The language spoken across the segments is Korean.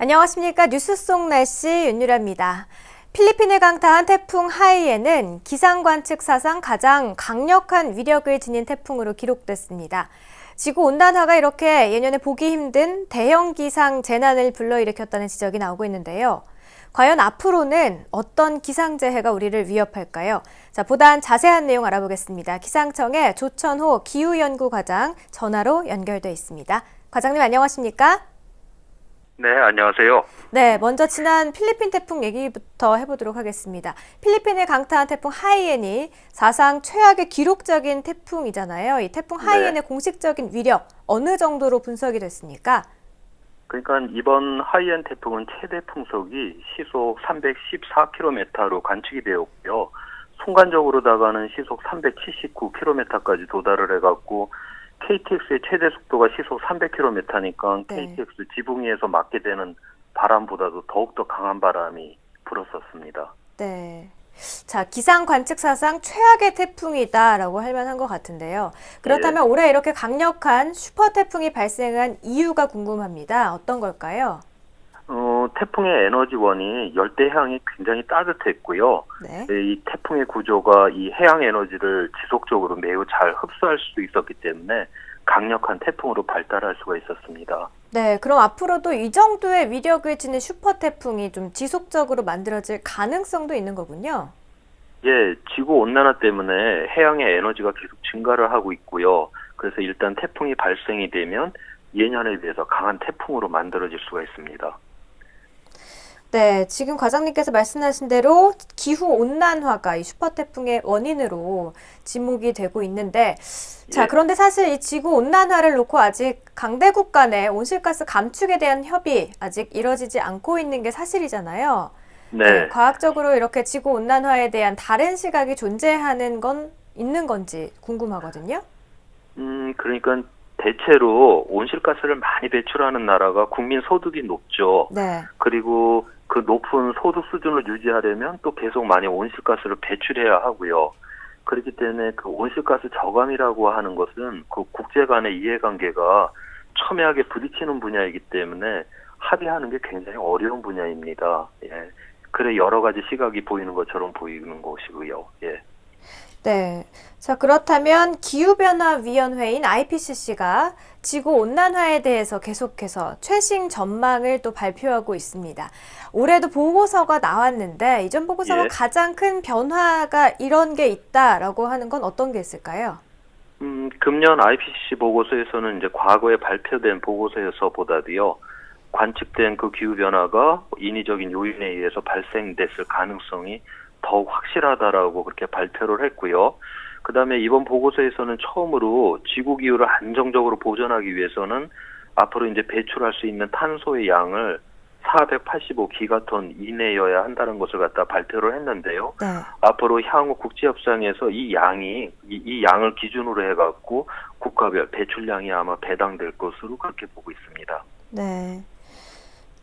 안녕하십니까. 뉴스 속 날씨 윤유라입니다. 필리핀을 강타한 태풍 하이에는 기상 관측 사상 가장 강력한 위력을 지닌 태풍으로 기록됐습니다. 지구온난화가 이렇게 예년에 보기 힘든 대형 기상 재난을 불러일으켰다는 지적이 나오고 있는데요. 과연 앞으로는 어떤 기상재해가 우리를 위협할까요? 자, 보다 자세한 내용 알아보겠습니다. 기상청의 조천호 기후연구과장 전화로 연결돼 있습니다. 과장님 안녕하십니까? 네, 안녕하세요. 네, 먼저 지난 필리핀 태풍 얘기부터 해보도록 하겠습니다. 필리핀을 강타한 태풍 하이엔이 사상 최악의 기록적인 태풍이잖아요. 이 태풍 하이엔의 공식적인 위력 어느 정도로 분석이 됐습니까? 그러니까 이번 하이엔 태풍은 최대 풍속이 시속 314km로 관측이 되었고요. 순간적으로다가는 시속 379km까지 도달을 해갖고 KTX의 최대 속도가 시속 300km니까 KTX 지붕 위에서 맞게 되는 바람보다도 더욱더 강한 바람이 불었었습니다. 네. 자, 기상 관측 사상 최악의 태풍이다라고 할 만한 것 같은데요. 그렇다면 올해 이렇게 강력한 슈퍼 태풍이 발생한 이유가 궁금합니다. 어떤 걸까요? 태풍의 에너지원이 열대 해양이 굉장히 따뜻했고요. 네. 이 태풍의 구조가 이 해양 에너지를 지속적으로 매우 잘 흡수할 수 있었기 때문에 강력한 태풍으로 발달할 수가 있었습니다. 네, 그럼 앞으로도 이 정도의 위력을 지닌 슈퍼 태풍이 좀 지속적으로 만들어질 가능성도 있는 거군요. 예, 지구 온난화 때문에 해양의 에너지가 계속 증가를 하고 있고요. 그래서 일단 태풍이 발생이 되면 예년에 비해서 강한 태풍으로 만들어질 수가 있습니다. 네, 지금 과장님께서 말씀하신 대로 기후온난화가 이 슈퍼태풍의 원인으로 지목이 되고 있는데, 자, 그런데 사실 이 지구온난화를 놓고 아직 강대국 간의 온실가스 감축에 대한 협의 아직 이뤄지지 않고 있는 게 사실이잖아요. 네, 과학적으로 이렇게 지구온난화에 대한 다른 시각이 존재하는 건 있는 건지 궁금하거든요. 그러니까 대체로 온실가스를 많이 배출하는 나라가 국민 소득이 높죠. 네. 그리고 그 높은 소득 수준을 유지하려면 또 계속 많이 온실가스를 배출해야 하고요. 그렇기 때문에 그 온실가스 저감이라고 하는 것은 그 국제 간의 이해관계가 첨예하게 부딪히는 분야이기 때문에 합의하는 게 굉장히 어려운 분야입니다. 예. 그래 여러 가지 시각이 보이는 것처럼 보이는 것이고요. 예. 네. 자, 그렇다면 기후변화위원회인 IPCC가 지구온난화에 대해서 계속해서 최신 전망을 또 발표하고 있습니다. 올해도 보고서가 나왔는데 이전 보고서와 가장 큰 변화가 이런 게 있다라고 하는 건 어떤 게 있을까요? 금년 IPCC 보고서에서는 이제 과거에 발표된 보고서에서보다도요, 관측된 그 기후변화가 인위적인 요인에 의해서 발생됐을 가능성이 더욱 확실하다라고 그렇게 발표를 했고요. 그 다음에 이번 보고서에서는 처음으로 지구 기후를 안정적으로 보존하기 위해서는 앞으로 이제 배출할 수 있는 탄소의 양을 485기가톤 이내여야 한다는 것을 갖다 발표를 했는데요. 네. 앞으로 향후 국제협상에서 이 양을 기준으로 해갖고 국가별 배출량이 아마 배당될 것으로 그렇게 보고 있습니다. 네.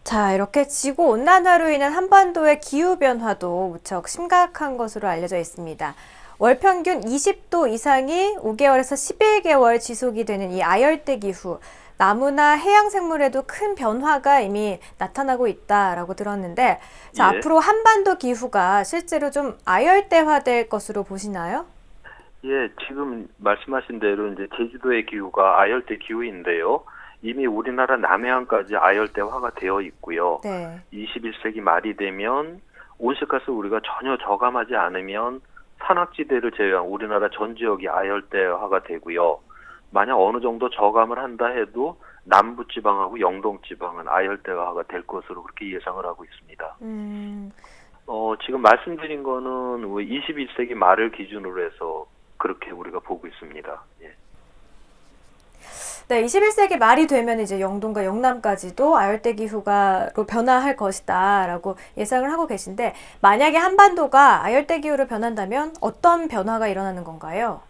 자, 이렇게 지구온난화로 인한 한반도의 기후변화도 무척 심각한 것으로 알려져 있습니다. 월 평균 20도 이상이 5개월에서 11개월 지속이 되는 이 아열대 기후, 나무나 해양 생물에도 큰 변화가 이미 나타나고 있다라고 들었는데, 자, 앞으로 한반도 기후가 실제로 좀 아열대화될 것으로 보시나요? 예, 지금 말씀하신 대로 이제 제주도의 기후가 아열대 기후인데요. 이미 우리나라 남해안까지 아열대화가 되어 있고요. 네. 21세기 말이 되면 온실가스 우리가 전혀 저감하지 않으면 산악지대를 제외한 우리나라 전 지역이 아열대화가 되고요. 만약 어느 정도 저감을 한다 해도 남부지방하고 영동지방은 아열대화가 될 것으로 그렇게 예상을 하고 있습니다. 지금 말씀드린 거는 21세기 말을 기준으로 해서 그렇게 우리가 보고 있습니다. 예. 네, 21세기 말이 되면 이제 영동과 영남까지도 아열대 기후가로 변화할 것이다라고 예상을 하고 계신데, 만약에 한반도가 아열대 기후로 변한다면 어떤 변화가 일어나는 건가요?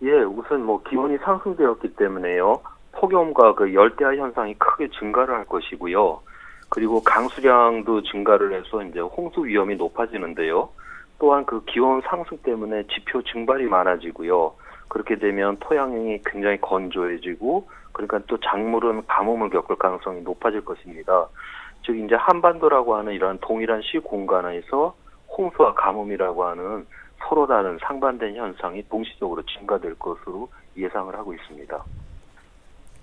예, 우선 기온이 상승되었기 때문에요. 폭염과 그 열대야 현상이 크게 증가를 할 것이고요. 그리고 강수량도 증가를 해서 이제 홍수 위험이 높아지는데요. 또한 그 기온 상승 때문에 지표 증발이 많아지고요. 그렇게 되면 토양이 굉장히 건조해지고, 그러니까 또 작물은 가뭄을 겪을 가능성이 높아질 것입니다. 즉 이제 한반도라고 하는 이러한 동일한 시 공간에서 홍수와 가뭄이라고 하는 서로 다른 상반된 현상이 동시적으로 증가될 것으로 예상을 하고 있습니다.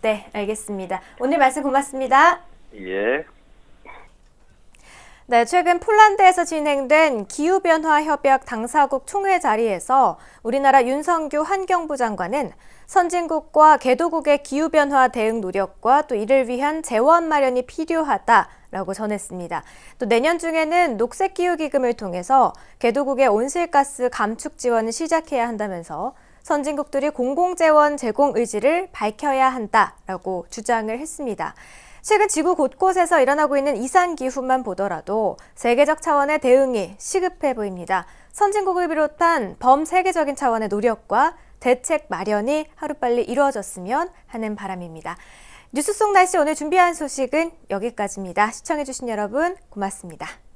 네, 알겠습니다. 오늘 말씀 고맙습니다. 예. 네, 최근 폴란드에서 진행된 기후변화 협약 당사국 총회 자리에서 우리나라 윤석규 환경부 장관은 선진국과 개도국의 기후변화 대응 노력과 또 이를 위한 재원 마련이 필요하다라고 전했습니다. 또 내년 중에는 녹색기후기금을 통해서 개도국의 온실가스 감축 지원을 시작해야 한다면서 선진국들이 공공재원 제공 의지를 밝혀야 한다라고 주장을 했습니다. 최근 지구 곳곳에서 일어나고 있는 이상기후만 보더라도 세계적 차원의 대응이 시급해 보입니다. 선진국을 비롯한 범세계적인 차원의 노력과 대책 마련이 하루빨리 이루어졌으면 하는 바람입니다. 뉴스 속 날씨 오늘 준비한 소식은 여기까지입니다. 시청해주신 여러분 고맙습니다.